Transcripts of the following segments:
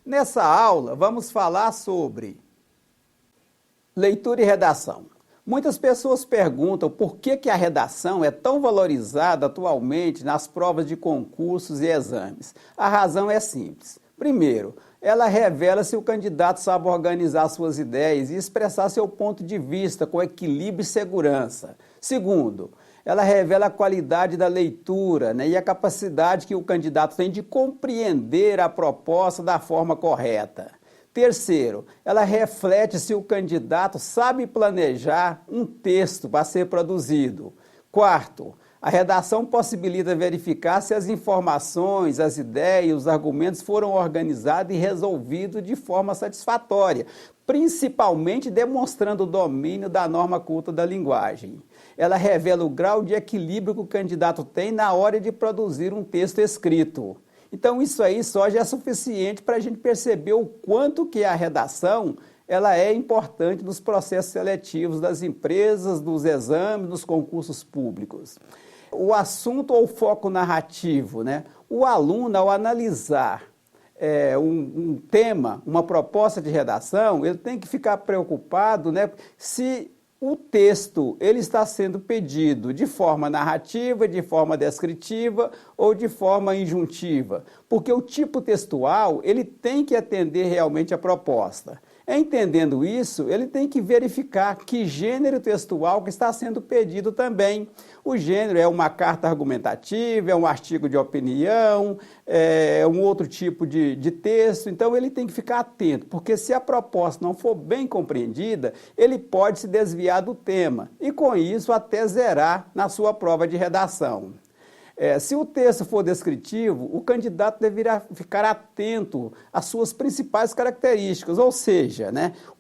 Nessa aula, vamos falar sobre leitura e redação. Muitas pessoas perguntam por que a redação é tão valorizada atualmente nas provas de concursos e exames. A razão é simples. Primeiro, ela revela se o candidato sabe organizar suas ideias e expressar seu ponto de vista com equilíbrio e segurança. Segundo, ela revela a qualidade da leitura, e a capacidade que o candidato tem de compreender a proposta da forma correta. Terceiro, ela reflete se o candidato sabe planejar um texto para ser produzido. Quarto, a redação possibilita verificar se as informações, as ideias, os argumentos foram organizados e resolvidos de forma satisfatória, principalmente demonstrando o domínio da norma culta da linguagem. Ela revela o grau de equilíbrio que o candidato tem na hora de produzir um texto escrito. Então isso aí só já é suficiente para a gente perceber o quanto que a redação ela é importante nos processos seletivos das empresas, dos exames, nos concursos públicos. O assunto ou foco narrativo, O aluno, ao analisar um tema, uma proposta de redação, ele tem que ficar preocupado, se o texto ele está sendo pedido de forma narrativa, de forma descritiva ou de forma injuntiva, porque o tipo textual ele tem que atender realmente a proposta. Entendendo isso, ele tem que verificar que gênero textual que está sendo pedido também. O gênero é uma carta argumentativa, é um artigo de opinião, é um outro tipo de texto. Então, ele tem que ficar atento, porque se a proposta não for bem compreendida, ele pode se desviar do tema e, com isso, até zerar na sua prova de redação. Se o texto for descritivo, o candidato deverá ficar atento às suas principais características, ou seja,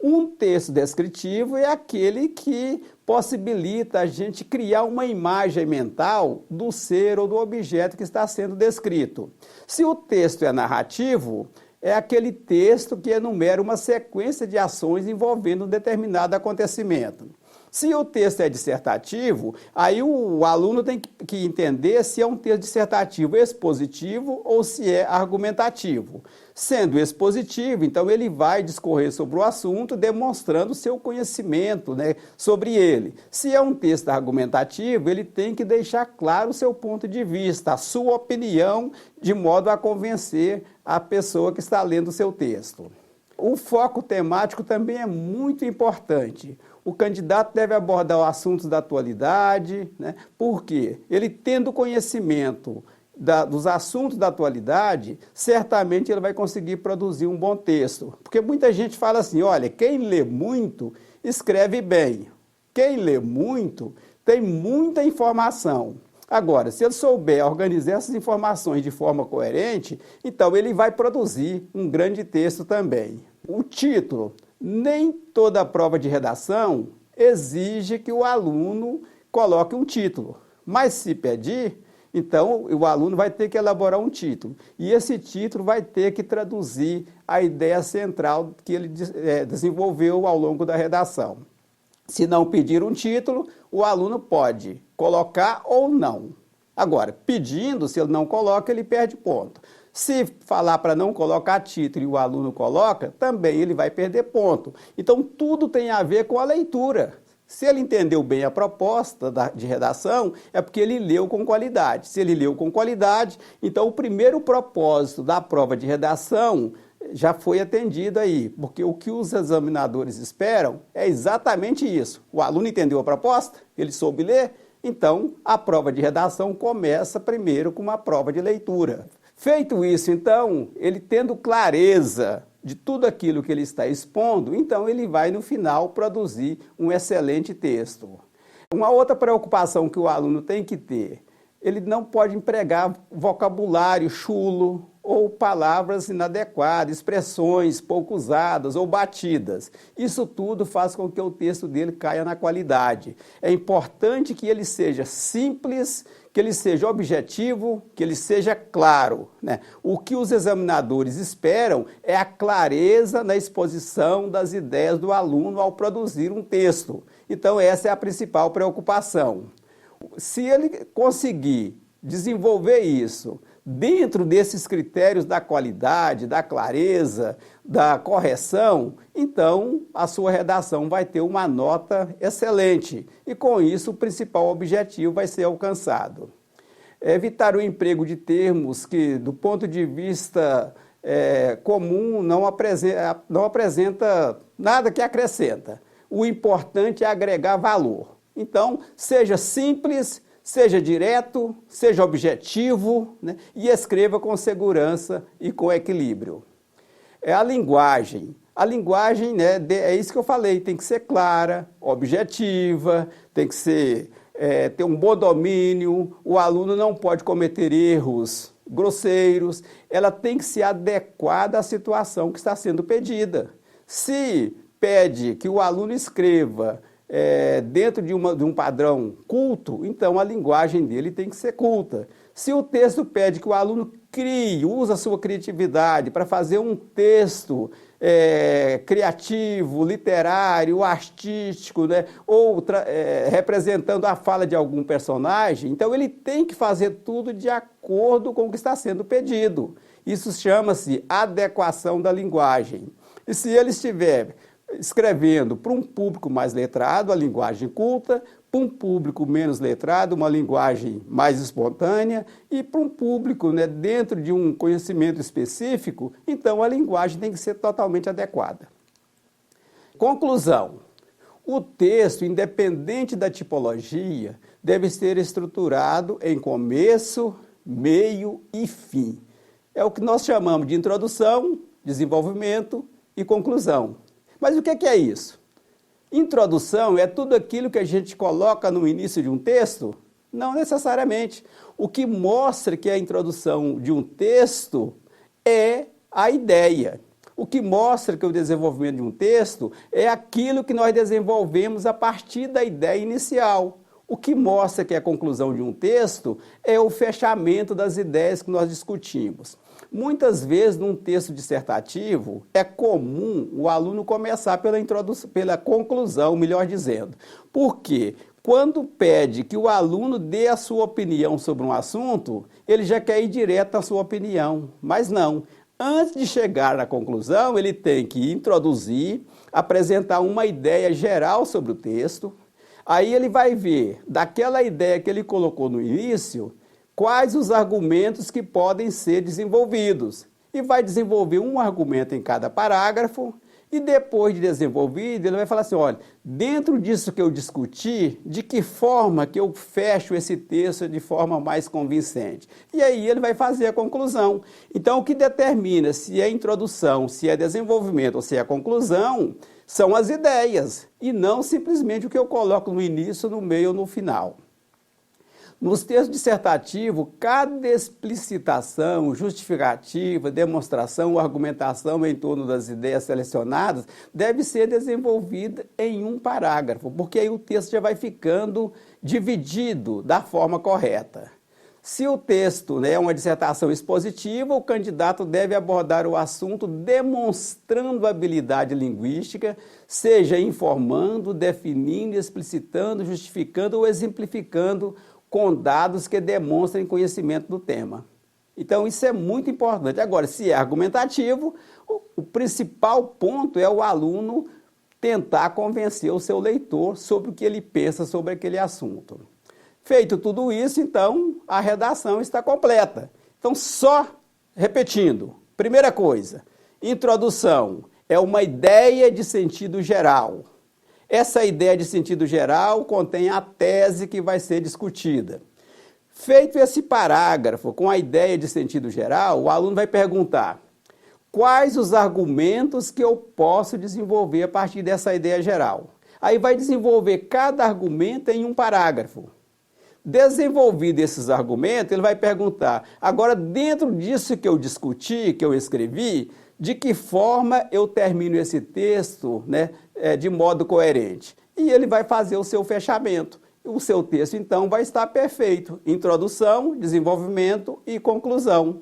um texto descritivo é aquele que possibilita a gente criar uma imagem mental do ser ou do objeto que está sendo descrito. Se o texto é narrativo, é aquele texto que enumera uma sequência de ações envolvendo um determinado acontecimento. Se o texto é dissertativo, aí o aluno tem que entender se é um texto dissertativo expositivo ou se é argumentativo. Sendo expositivo, então ele vai discorrer sobre o assunto, demonstrando seu conhecimento sobre ele. Se é um texto argumentativo, ele tem que deixar claro o seu ponto de vista, a sua opinião, de modo a convencer a pessoa que está lendo o seu texto. O foco temático também é muito importante. O candidato deve abordar os assuntos da atualidade, porque ele tendo conhecimento dos assuntos da atualidade, certamente ele vai conseguir produzir um bom texto. Porque muita gente fala assim, olha, quem lê muito, escreve bem. Quem lê muito, tem muita informação. Agora, se ele souber organizar essas informações de forma coerente, então ele vai produzir um grande texto também. O título. Nem toda prova de redação exige que o aluno coloque um título, mas se pedir, então o aluno vai ter que elaborar um título, e esse título vai ter que traduzir a ideia central que ele desenvolveu ao longo da redação. Se não pedir um título, o aluno pode colocar ou não. Agora, pedindo, se ele não coloca, ele perde ponto. Se falar para não colocar título e o aluno coloca, também ele vai perder ponto. Então, tudo tem a ver com a leitura. Se ele entendeu bem a proposta de redação, é porque ele leu com qualidade. Se ele leu com qualidade, então o primeiro propósito da prova de redação já foi atendido aí, porque o que os examinadores esperam é exatamente isso. O aluno entendeu a proposta, ele soube ler, então a prova de redação começa primeiro com uma prova de leitura. Feito isso, então, ele tendo clareza de tudo aquilo que ele está expondo, então ele vai, no final, produzir um excelente texto. Uma outra preocupação que o aluno tem que ter, ele não pode empregar vocabulário chulo ou palavras inadequadas, expressões pouco usadas ou batidas. Isso tudo faz com que o texto dele caia na qualidade. É importante que ele seja simples, que ele seja objetivo, que ele seja claro. O que os examinadores esperam é a clareza na exposição das ideias do aluno ao produzir um texto. Então, essa é a principal preocupação. Se ele conseguir desenvolver isso, dentro desses critérios da qualidade, da clareza, da correção, então a sua redação vai ter uma nota excelente e com isso o principal objetivo vai ser alcançado. Evitar o emprego de termos que, do ponto de vista comum, não apresenta nada que acrescenta. O importante é agregar valor. Então, seja simples, seja direto, seja objetivo, né? E escreva com segurança e com equilíbrio. A linguagem. A linguagem, né, é isso que eu falei, tem que ser clara, objetiva, tem que ser, ter um bom domínio, o aluno não pode cometer erros grosseiros, ela tem que ser adequada à situação que está sendo pedida. Se pede que o aluno escreva dentro de um padrão culto, então a linguagem dele tem que ser culta. Se o texto pede que o aluno use a sua criatividade para fazer um texto criativo, literário, artístico, né, ou representando a fala de algum personagem, então ele tem que fazer tudo de acordo com o que está sendo pedido. Isso chama-se adequação da linguagem. E se ele estiver escrevendo para um público mais letrado, a linguagem culta, para um público menos letrado, uma linguagem mais espontânea, e para um público, né, dentro de um conhecimento específico, então a linguagem tem que ser totalmente adequada. Conclusão. O texto, independente da tipologia, deve ser estruturado em começo, meio e fim. É o que nós chamamos de introdução, desenvolvimento e conclusão. Mas o que é isso? Introdução é tudo aquilo que a gente coloca no início de um texto? Não necessariamente. O que mostra que a introdução de um texto é a ideia. O que mostra que o desenvolvimento de um texto é aquilo que nós desenvolvemos a partir da ideia inicial. O que mostra que a conclusão de um texto é o fechamento das ideias que nós discutimos. Muitas vezes, num texto dissertativo, é comum o aluno começar pela conclusão, melhor dizendo. Por quê? Quando pede que o aluno dê a sua opinião sobre um assunto, ele já quer ir direto à sua opinião, mas não. Antes de chegar na conclusão, ele tem que introduzir, apresentar uma ideia geral sobre o texto. Aí ele vai ver, daquela ideia que ele colocou no início, quais os argumentos que podem ser desenvolvidos. E vai desenvolver um argumento em cada parágrafo, e depois de desenvolvido, ele vai falar assim, olha, dentro disso que eu discuti, de que forma que eu fecho esse texto de forma mais convincente? E aí ele vai fazer a conclusão. Então, o que determina se é introdução, se é desenvolvimento ou se é conclusão, são as ideias, e não simplesmente o que eu coloco no início, no meio ou no final. Nos textos dissertativos, cada explicitação, justificativa, demonstração ou argumentação em torno das ideias selecionadas deve ser desenvolvida em um parágrafo, porque aí o texto já vai ficando dividido da forma correta. Se o texto é uma dissertação expositiva, o candidato deve abordar o assunto demonstrando habilidade linguística, seja informando, definindo, explicitando, justificando ou exemplificando com dados que demonstrem conhecimento do tema. Então, isso é muito importante. Agora, se é argumentativo, o principal ponto é o aluno tentar convencer o seu leitor sobre o que ele pensa sobre aquele assunto. Feito tudo isso, então, a redação está completa. Então, só repetindo. Primeira coisa, introdução é uma ideia de sentido geral. Essa ideia de sentido geral contém a tese que vai ser discutida. Feito esse parágrafo com a ideia de sentido geral, o aluno vai perguntar quais os argumentos que eu posso desenvolver a partir dessa ideia geral. Aí vai desenvolver cada argumento em um parágrafo. Desenvolvido esses argumentos, ele vai perguntar, agora dentro disso que eu discuti, que eu escrevi, de que forma eu termino esse texto, de modo coerente? E ele vai fazer o seu fechamento. O seu texto, então, vai estar perfeito. Introdução, desenvolvimento e conclusão.